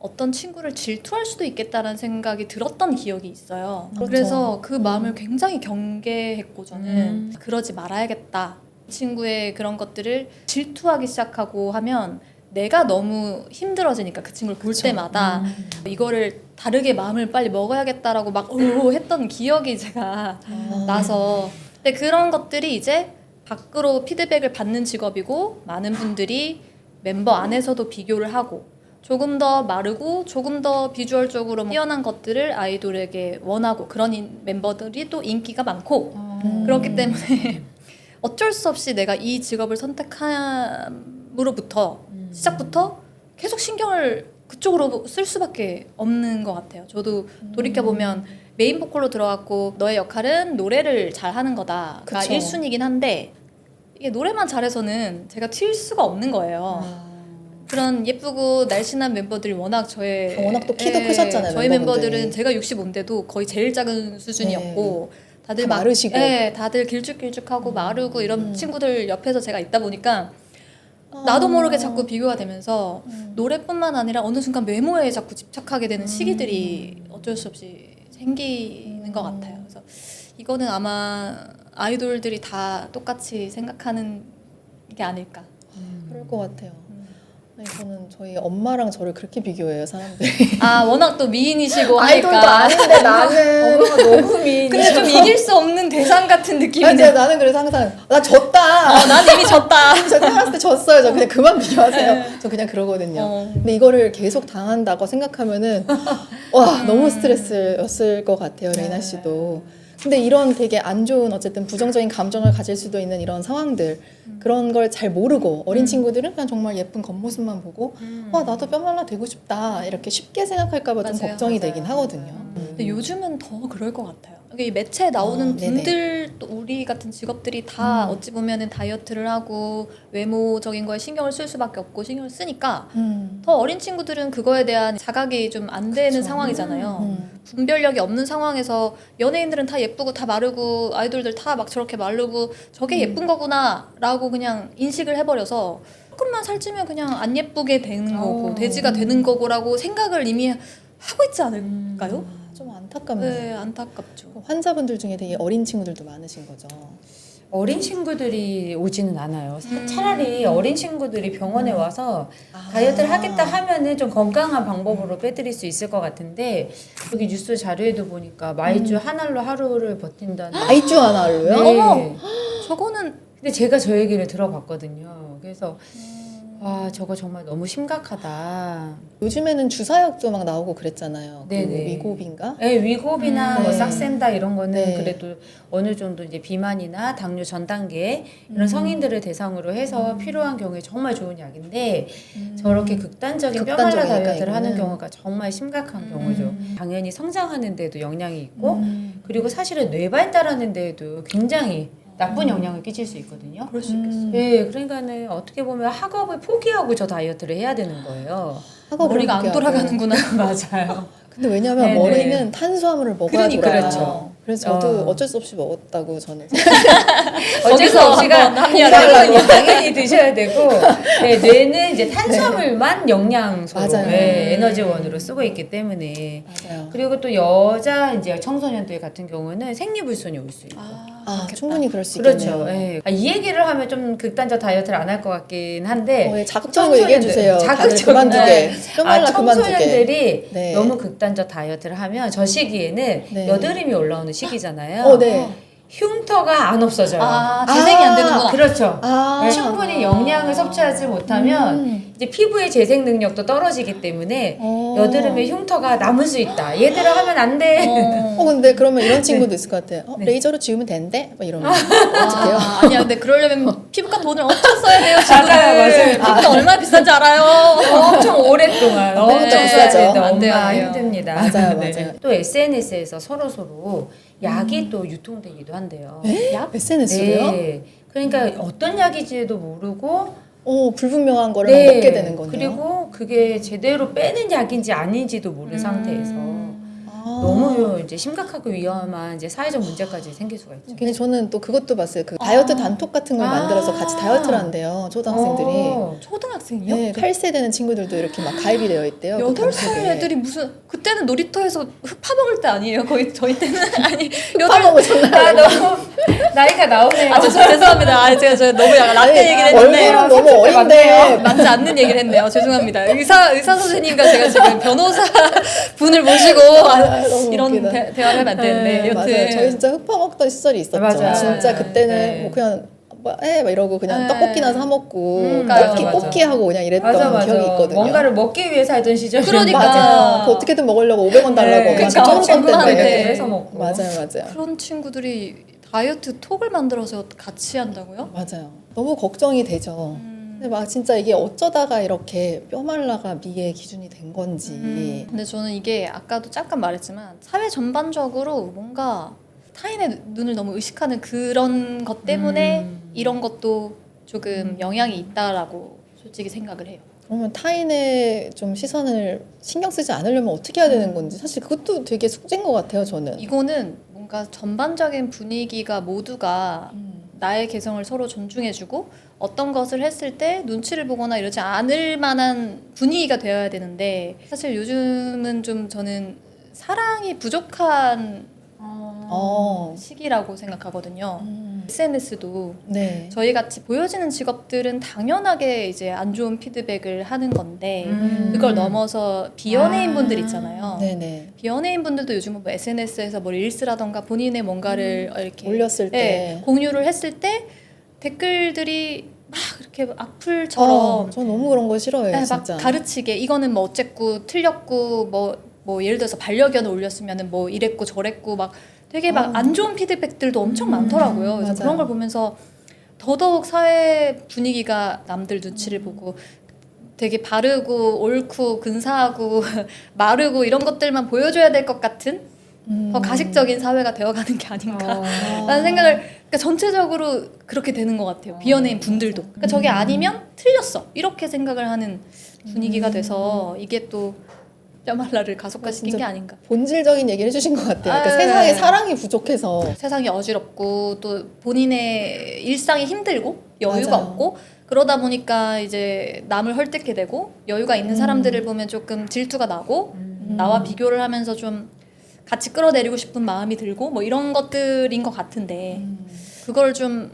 어떤 친구를 질투할 수도 있겠다라는 생각이 들었던 기억이 있어요.
그렇죠.
그래서 그 마음을 굉장히 경계했고 저는 그러지 말아야겠다. 친구의 그런 것들을 질투하기 시작하고 하면 내가 너무 힘들어지니까 그 친구를 볼 때마다 이거를 다르게 마음을 빨리 먹어야겠다라고 막 했던 기억이 제가 나서 근데 그런 것들이 이제 밖으로 피드백을 받는 직업이고 많은 분들이 멤버 안에서도 비교를 하고 조금 더 마르고 조금 더 비주얼적으로 뛰어난 것들을 아이돌에게 원하고 그런 멤버들이 또 인기가 많고 그렇기 때문에 어쩔 수 없이 내가 이 직업을 선택함으로부터 시작부터 계속 신경을 그쪽으로 쓸 수밖에 없는 것 같아요. 저도 돌이켜보면 메인 보컬로 들어갔고 너의 역할은 노래를 잘하는 거다가
그쵸.
1순위긴 한데 이게 노래만 잘해서는 제가 튈 수가 없는 거예요. 그런 예쁘고 날씬한 멤버들이 워낙
워낙 또 키도 크셨잖아요,
저희
멤버분들이.
멤버들은 제가 65인데도 거의 제일 작은 수준이었고 다들
다 마르시고.
네, 다들 길쭉길쭉하고 마르고 이런 친구들 옆에서 제가 있다 보니까 나도 모르게 자꾸 비교가 되면서 노래뿐만 아니라 어느 순간 외모에 자꾸 집착하게 되는 시기들이 어쩔 수 없이 생기는 것 같아요. 그래서 이거는 아마 아이돌들이 다 똑같이 생각하는 게 아닐까.
그럴 것 같아요. 아니, 저는 저희 엄마랑 저를 그렇게 비교해요, 사람들이.
워낙 또 미인이시고
아이돌도
하니까.
아닌데 나는
너무 미인.
근데 좀 이길 수 없는 대상 같은
아니,
느낌이네요.
나는 그래서 항상 나 졌다.
난 이미 졌다.
저 태어났을 때 졌어요. 저 그냥 그만 비교하세요. 저 그냥 그러거든요. 근데 이거를 계속 당한다고 생각하면은 와 너무 스트레스였을 것 같아요, 레이나 씨도. 근데 이런 되게 안 좋은 어쨌든 부정적인 감정을 가질 수도 있는 이런 상황들 그런 걸 잘 모르고 어린 친구들은 그냥 정말 예쁜 겉모습만 보고 와 나도 뼈말라 되고 싶다 이렇게 쉽게 생각할까 봐 좀
맞아요,
걱정이
맞아요.
되긴 하거든요.
근데 요즘은 더 그럴 것 같아요. 이 매체에 나오는
네네.
분들 또 우리 같은 직업들이 다 어찌 보면은 다이어트를 하고 외모적인 거에 신경을 쓸 수밖에 없고 신경을 쓰니까 더 어린 친구들은 그거에 대한 자각이 좀 안 되는
그쵸.
상황이잖아요. 분별력이 없는 상황에서 연예인들은 다 예쁘고 다 마르고 아이돌들 다 막 저렇게 마르고 저게 예쁜 거구나 라고 그냥 인식을 해버려서 조금만 살찌면 그냥 안 예쁘게 되는 거고 돼지가 되는 거고라고 생각을 이미 하고 있지 않을까요?
좀 안타깝네요.
네, 안타깝죠.
환자분들 중에 되게 어린 친구들도 많으신 거죠.
어린 친구들이 오지는 않아요. 차라리 어린 친구들이 병원에 와서 다이어트를 하겠다 하면은 좀 건강한 방법으로 빼드릴 수 있을 것 같은데 여기 뉴스 자료에도 보니까 마이쮸 한 알로 하루를 버틴다는.
아이쭈 하나로요?
네.
어머! 저거는
근데 제가 저 얘기를 들어봤거든요. 그래서 와 저거 정말 너무 심각하다.
요즘에는 주사약도 막 나오고 그랬잖아요. 그
네네.
위고비인가?
네, 위고비나 뭐
네.
싹센다 이런 거는
네.
그래도 어느 정도 이제 비만이나 당뇨 전 단계 이런 성인들을 대상으로 해서 필요한 경우에 정말 좋은 약인데 저렇게 극단적인 뼈말라
극단적이니까,
다이어트를 하는
이거는.
경우가 정말 심각한 경우죠. 당연히 성장하는 데도 영향이 있고 그리고 사실은 뇌 발달하는 데에도 굉장히 나쁜 영향을 끼칠 수 있거든요.
그럴 수 있겠어요.
네, 그러니까는 어떻게 보면 학업을 포기하고 저 다이어트를 해야 되는 거예요.
학업을
머리가 안
포기하고.
돌아가는구나.
맞아요.
근데 왜냐면
네네.
머리는 탄수화물을 먹어야
그러니까,
돌아요.
그렇죠.
그래서 저도
어.
어쩔 수 없이 먹었다고 저는.
어쩔 수
거기서
없이가
한번 합리화를
당연히 당연히 드셔야 되고 네, 뇌는 이제 탄수화물만 영양소로
맞아요.
네, 에너지원으로 쓰고 있기 때문에
맞아요.
그리고 또 여자 이제 청소년들 같은 경우는 생리불순이 올 수 있고
아, 충분히 그럴 수 있겠네요.
그렇죠. 예. 이 얘기를 하면 좀 극단적 다이어트를 안 할 것 같긴 한데
예, 자극적인 거 얘기해 주세요. 다들
자극적인
그만두게.
네.
뼈말라 그만두게.
청소년들이
네.
너무 극단적 다이어트를 하면 저 시기에는
네.
여드름이 올라오는 시기잖아요.
네.
흉터가 안 없어져요.
재생이 안 되는구나.
그렇죠.
아.
충분히 영양을 섭취하지 못하면 이제 피부의 재생 능력도 떨어지기 때문에 여드름에 흉터가 남을 수 있다. 얘들아 하면 안 돼.
근데 그러면 이런 친구도 있을 것 같아요.
네.
레이저로 지우면 된대? 막 이러면 어떡해요?
아니야, 근데 그러려면 피부과 돈을 엄청 써야 돼요, 지금.
맞아요.
피부과 얼마나 비싼지 알아요?
엄청 오랫동안 엄청
네.
써야
비싸죠.
되는데
안 돼요,
엄마
안 돼요.
힘듭니다.
맞아요,
네.
맞아요.
또 SNS에서 서로 약이 또 유통되기도 한대요.
약?
SNS로요?
네. 그러니까 어떤 약인지도 모르고
불분명한 거를 막 먹게 되는 거네요.
그리고 그게 제대로 빼는 약인지 아닌지도 모르는 상태에서
아.
너무 이제 심각하고 위험한 이제 사회적 문제까지 생길 수가 있죠.
근데 저는 또 그것도 봤어요. 그 다이어트 단톡 같은 걸 만들어서 같이 다이어트를 한대요. 초등학생들이.
초등학생이요?
네, 8세 되는 친구들도 이렇게 막 가입이 되어 있대요. 그
8살
단톡에.
애들이 무슨 그때는 놀이터에서 흙 파먹을 때 아니에요? 거의 저희 때는 아니
파먹고 장난
너무 나이가 나오네요.
죄송합니다. 제가 너무 약간 라떼
아니,
얘기를 했는데
얼굴은 너무 어린데.
맞지 않는 얘기를 했네요. 죄송합니다. 의사 선생님과 제가 지금 변호사 분을 모시고
너무
이런
웃기다.
대화를 하면 안 되는데
맞아요.
여튼
저희 진짜 흙 파먹던 시절이 있었죠.
맞아요.
진짜 그때는
네.
뭐 그냥 막 이러고 그냥
네.
떡볶이나 사 먹고
맞아,
뽑기,
맞아.
뽑기 하고 그냥 이랬던
맞아.
기억이 있거든요.
뭔가를 먹기 위해 살던 시절이
그러니까.
맞아요. 그 어떻게든 먹으려고 500원 달라고
네.
엄마한테
그쵸.
쪼르던
친구한테.
때인데.
이렇게 해서 먹고.
맞아요.
그런 친구들이 다이어트 톡을 만들어서 같이 한다고요?
맞아요. 너무 걱정이 되죠. 근데 막 진짜 이게 어쩌다가 이렇게 뼈말라가 미의 기준이 된 건지.
근데 저는 이게 아까도 잠깐 말했지만 사회 전반적으로 뭔가 타인의 눈을 너무 의식하는 그런 것 때문에 이런 것도 조금 영향이 있다라고 솔직히 생각을 해요.
그러면 타인의 좀 시선을 신경 쓰지 않으려면 어떻게 해야 되는 건지 사실 그것도 되게 숙제인 것 같아요, 저는.
이거는 뭔가 전반적인 분위기가 모두가 나의 개성을 서로 존중해주고 어떤 것을 했을 때 눈치를 보거나 이러지 않을 만한 분위기가 되어야 되는데 사실 요즘은 좀 저는 사랑이 부족한 시기라고 생각하거든요. SNS도
네.
저희 같이 보여지는 직업들은 당연하게 이제 안 좋은 피드백을 하는 건데 그걸 넘어서 비연예인 분들 있잖아요.
네네.
비연예인 분들도 요즘은 뭐 SNS에서 뭐 릴스라던가 본인의 뭔가를 이렇게
올렸을 때.
공유를 했을 때 댓글들이 막 이렇게 악플처럼
저 너무 그런 거 싫어해요,
막
진짜.
가르치게 이거는 뭐 어쨌고 틀렸고 뭐 예를 들어서 반려견을 올렸으면은 뭐 이랬고 저랬고 막 되게 막 안 좋은 피드백들도 엄청 많더라고요. 그래서
맞아요.
그런 걸 보면서 더더욱 사회 분위기가 남들 눈치를 보고 되게 바르고 옳고 근사하고 마르고 이런 것들만 보여줘야 될 것 같은 더 가식적인 사회가 되어가는 게 아닌가라는 생각을 그러니까 전체적으로 그렇게 되는 것 같아요. 비연예인 분들도. 그러니까 저게 아니면 틀렸어 이렇게 생각을 하는 분위기가 돼서 이게 또 뼈말라를 가속화시킨
진짜
게 아닌가.
본질적인 얘기를 해주신 것 같아요. 그러니까
아,
세상에
네.
사랑이 부족해서.
세상이 어지럽고 또 본인의 일상이 힘들고 여유가
맞아요.
없고 그러다 보니까 이제 남을 헐뜯게 되고 여유가 있는 사람들을 보면 조금 질투가 나고 나와 비교를 하면서 좀 같이 끌어내리고 싶은 마음이 들고 뭐 이런 것들인 것 같은데 그걸 좀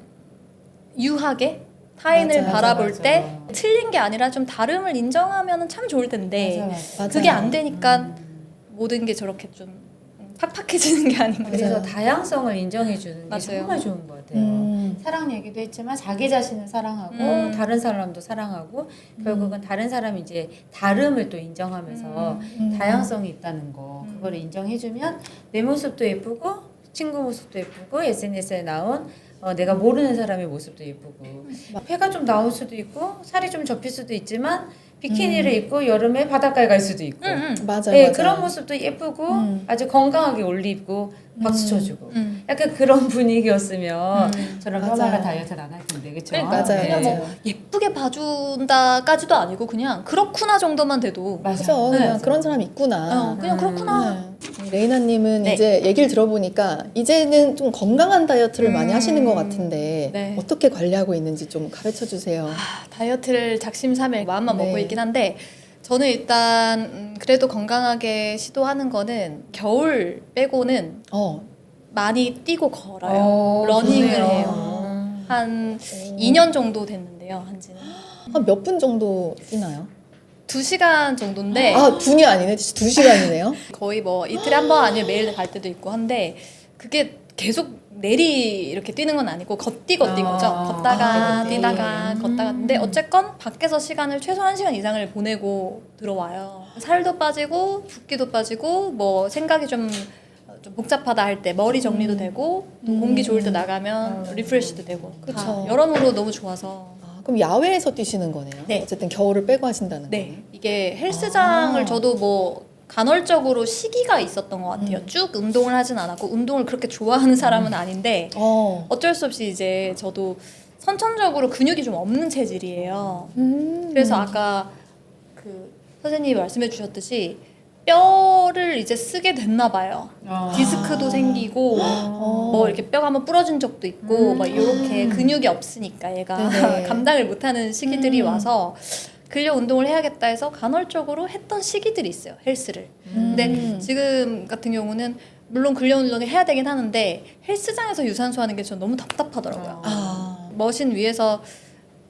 유하게 타인을
맞아,
바라볼
맞아.
때 틀린 게 아니라 좀 다름을 인정하면 참 좋을 텐데
맞아.
그게 안 되니까 모든 게 저렇게 좀 팍팍해지는 게 아닌가.
그래서
맞아요.
다양성을 인정해 주는 게
맞아요.
정말 좋은 것 같아요. 사랑 얘기도 했지만 자기 자신을 사랑하고 다른 사람도 사랑하고 결국은 다른 사람이 이제 다름을 또 인정하면서 다양성이 있다는 거 그거를 인정해주면 내 모습도 예쁘고 친구 모습도 예쁘고 SNS에 나온 내가 모르는 사람의 모습도 예쁘고 폐가 좀 나올 수도 있고 살이 좀 접힐 수도 있지만 비키니를 입고 여름에 바닷가에 갈 수도 있고
맞아요.
네,
맞아요.
그런 모습도 예쁘고 아주 건강하게 옷 입고 박수 쳐주고 약간 그런 분위기였으면 저런
맞아요.
폄하가 다이어트를 안 할 텐데 그쵸?
그러니까
맞아요.
그냥
맞아요.
뭐 예쁘게 봐준다까지도 아니고 그냥 그렇구나 정도만 돼도
그죠.
네.
그냥 그런 사람 있구나.
그냥 그렇구나.
레이나님은
네.
이제 얘기를 들어보니까 이제는 좀 건강한 다이어트를 많이 하시는 것 같은데
네.
어떻게 관리하고 있는지 좀 가르쳐 주세요.
다이어트를 작심삼일 마음만
네.
먹고 있긴 한데 저는 일단 그래도 건강하게 시도하는 거는 겨울 빼고는 많이 뛰고 걸어요. 러닝을
좋네요.
해요. 한 2년 정도 됐는데요, 한지는.
한 몇 분 정도 뛰나요?
2시간 정도인데
아, 분이 아니네. 진짜 2시간이네요.
거의 뭐 이틀에 한 번 아니면 매일 갈 때도 있고 한데 그게 계속 내리 이렇게 뛰는 건 아니고 걷기 거죠. 걷다가
걷기.
뛰다가 걷다가 근데 어쨌건 밖에서 시간을 최소 1시간 이상을 보내고 들어와요. 살도 빠지고 붓기도 빠지고 뭐 생각이 좀 복잡하다 할 때 머리 정리도 되고 또 공기 좋을 때 나가면 리프레시도 되고
그쵸.
다 여러모로 너무 좋아서
그럼 야외에서 뛰시는 거네요.
네.
어쨌든 겨울을 빼고 하신다는 거예요.
네 이게 헬스장을 저도 뭐 간헐적으로 시기가 있었던 것 같아요. 쭉 운동을 하진 않았고 운동을 그렇게 좋아하는 사람은 아닌데 어쩔 수 없이 이제 저도 선천적으로 근육이 좀 없는 체질이에요. 그래서 아까 그 선생님이 말씀해 주셨듯이 뼈를 이제 쓰게 됐나 봐요. 디스크도 생기고 뭐 이렇게 뼈가 한번 부러진 적도 있고 막 이렇게 근육이 없으니까 얘가
네네.
감당을 못하는 시기들이 와서 근력 운동을 해야겠다 해서 간헐적으로 했던 시기들이 있어요. 헬스를. 근데 지금 같은 경우는 물론 근력 운동을 해야 되긴 하는데 헬스장에서 유산소 하는 게 전 너무 답답하더라고요. 머신 위에서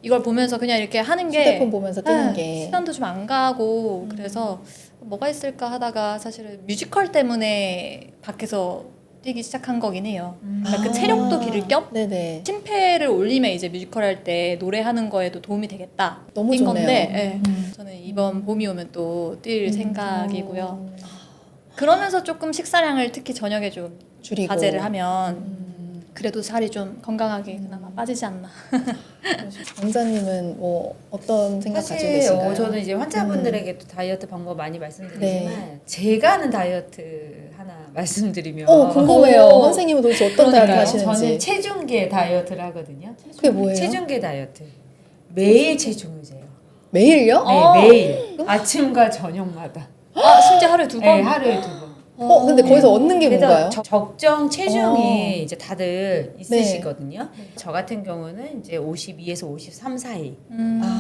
이걸 보면서 그냥 이렇게 하는 게
휴대폰 보면서 뛰는 게
시간도 좀 안 가고 그래서 뭐가 있을까 하다가 사실은 뮤지컬 때문에 밖에서 뛰기 시작한 거긴 해요. 그러니까 그 체력도 기를 겸
네네.
심폐를 올리면 이제 뮤지컬 할 때 노래하는 거에도 도움이 되겠다.
너무
뛴
좋네요.
건데 저는 이번 봄이 오면 또 뛸 생각이고요. 그러면서 조금 식사량을 특히 저녁에 좀
줄이고
자제를 하면 그래도 살이 좀 건강하게 그나마 빠지지 않나.
원장님은 뭐 어떤 생각 가지고
사실
계신가요?
저는 이제 환자분들에게 또 다이어트 방법 많이 말씀드리지만
네.
제가 하는 다이어트 하나 말씀드리면
궁금해요.
오.
선생님은 도대체 어떤
그러니까요.
다이어트 하시는지.
저는 체중계 다이어트를 하거든요.
그게 뭐예요?
체중계 다이어트. 매일 체중을 재요.
매일요?
네, 매일. 아침과 저녁마다.
심지어 하루에 2번?
네, 하루에 2번.
근데 거기서 얻는 게
그래서
뭔가요?
적정 체중이 이제 다들 있으시거든요. 저 같은 경우는 이제 52에서 53 사이.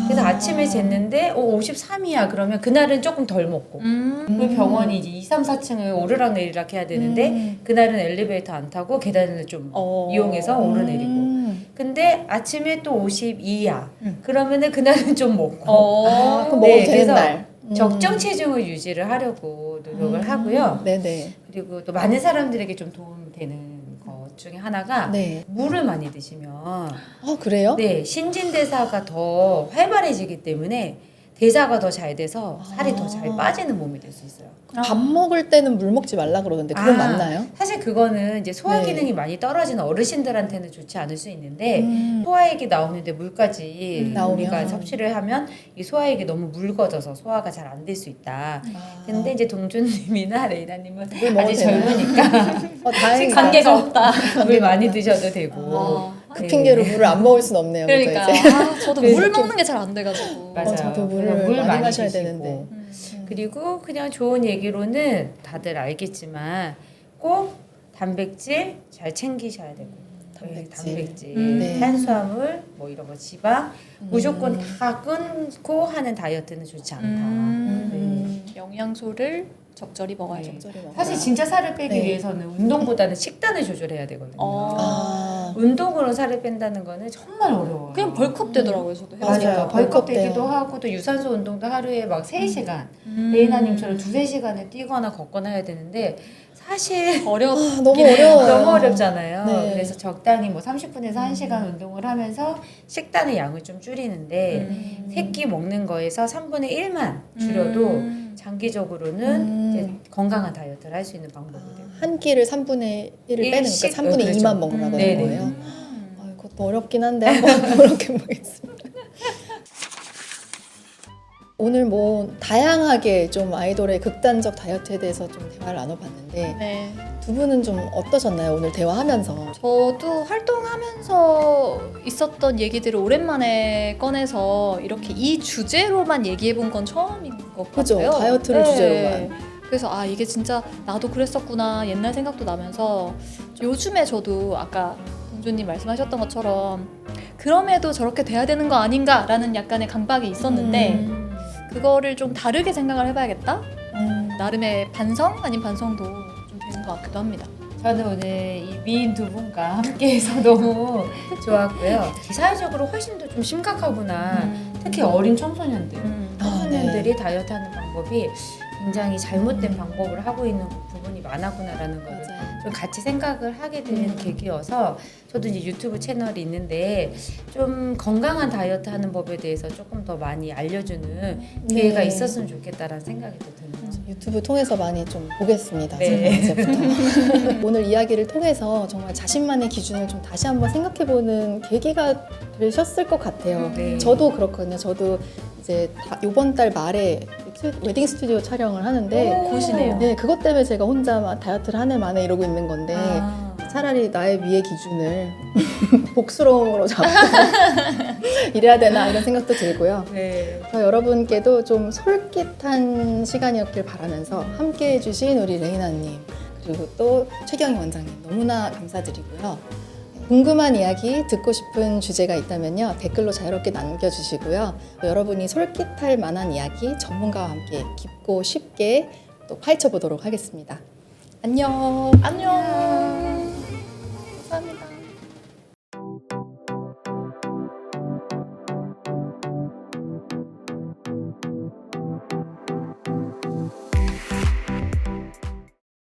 그래서 아침에 쟀는데 53이야 그러면 그날은 조금 덜 먹고 그 병원이 이제 2, 3, 4층을 오르락 내리락 해야 되는데 그날은 엘리베이터 안 타고 계단을 좀 이용해서 오르내리고 근데 아침에 또 52야 그러면은 그날은 좀 먹고
그럼 먹어도
네,
되는
그래서
날.
적정 체중을 유지를 하려고 노력을 하고요.
네네.
그리고 또 많은 사람들에게 좀 도움되는 것 중에 하나가
네.
물을 많이 드시면
그래요?
네, 신진대사가 더 활발해지기 때문에 대사가 더 잘 돼서 살이 더 잘 빠지는 몸이 될 수 있어요.
밥 먹을 때는 물 먹지 말라 그러던데 그건 맞나요?
사실 그거는 이제 소화
네.
기능이 많이 떨어지는 어르신들한테는 좋지 않을 수 있는데 소화액이 나오는데 물까지
나오면.
우리가 섭취를 하면 이 소화액이 너무 묽어져서 소화가 잘 안 될 수 있다. 근데 이제 동준님이나 레이나님은
물 먹어도
아직
되나요?
젊으니까
다행이다.
관계가 없다.
물 많이 드셔도 되고
그
네.
핑계로 물을 안 먹을 순 없네요. 그죠,
그러니까
이제.
저도
그래서
물 먹는 게 잘 안 돼가지고.
맞아요.
저도
그래서
물을 많이 마셔야
드시고.
되는데.
그리고 그냥 좋은 얘기로는 다들 알겠지만 꼭 단백질 잘 챙기셔야 되고 단백질,
네.
탄수화물 뭐 이런 거 지방 무조건 다 끊고 하는 다이어트는 좋지 않다.
영양소를 적절히 먹어야죠.
적절히 먹어라.
사실 진짜 살을 빼기
네.
위해서는 운동보다는 식단을 조절해야 되거든요. 운동으로 살을 뺀다는 거는 정말 어려워요.
그냥 벌컥 되더라고요, 저도.
맞아요.
맞아요.
벌컥
벌컥
되기도
돼요.
하고 또 유산소 운동도 하루에 막 3시간 레이나님처럼 2-3시간을 뛰거나 걷거나 해야 되는데 사실
어려워.
너무 어려워요.
너무 어렵잖아요.
네.
그래서 적당히 뭐 30분에서 1시간 운동을 하면서 식단의 양을 좀 줄이는데 세 끼 먹는 거에서 3분의 1만 줄여도 장기적으로는 이제 건강한 다이어트를 할 수 있는 방법이 돼요.
한 끼를 3분의 1을 빼는 거니까
일씩?
3분의
그렇죠.
2만 먹으라고 하는
네네.
거예요. 그것도 어렵긴 한데 한번 노력해 보겠습니다. 오늘 뭐 다양하게 좀 아이돌의 극단적 다이어트에 대해서 좀 대화를 나눠봤는데
네.
두 분은 좀 어떠셨나요? 오늘 대화하면서.
저도 활동하면서 있었던 얘기들을 오랜만에 꺼내서 이렇게 이 주제로만 얘기해 본 건 처음인 것
그죠?
같아요.
다이어트를 주제로만.
그래서 아 이게 진짜 나도 그랬었구나 옛날 생각도 나면서 요즘에 저도 아까 동주님 말씀하셨던 것처럼 그럼에도 저렇게 돼야 되는 거 아닌가라는 약간의 강박이 있었는데 그거를 좀 다르게 생각을 해봐야겠다. 나름의 반성 아닌 반성도 좀 되는 것 같기도 합니다.
저는 오늘 이 미인 두 분과 함께해서 너무 좋았고요. 사회적으로 훨씬 더 좀 심각하구나. 특히 어린 청소년들. 청소년들이 다이어트하는 방법이 굉장히 잘못된 방법을 하고 있는 부분이 많았구나라는 거를
맞아요.
좀 같이 생각을 하게 된 계기여서 저도 이제 유튜브 채널이 있는데 좀 건강한 다이어트 하는 법에 대해서 조금 더 많이 알려주는 기회가
네.
있었으면 좋겠다라는 생각이 또 드는 거죠.
유튜브 통해서 많이 좀 보겠습니다.
네.
이제부터. 오늘 이야기를 통해서 정말 자신만의 기준을 좀 다시 한번 생각해보는 계기가 되셨을 것 같아요.
네.
저도 그렇거든요. 저도 이제 이번 달 말에 웨딩 스튜디오 촬영을 하는데
곧이네요.
네, 그것 때문에 제가 혼자 막 다이어트를 한 해 만에 이러고 있는 건데 차라리 나의 미의 기준을 복스러움으로 잡고 이래야 되나 이런 생각도 들고요.
네.
여러분께도 좀 솔깃한 시간이었길 바라면서 함께 해주신 우리 레이나님 그리고 또 최경희 원장님 너무나 감사드리고요. 궁금한 이야기 듣고 싶은 주제가 있다면요 댓글로 자유롭게 남겨주시고요. 여러분이 솔깃할 만한 이야기 전문가와 함께 깊고 쉽게 또 파헤쳐 보도록 하겠습니다. 안녕.
안녕.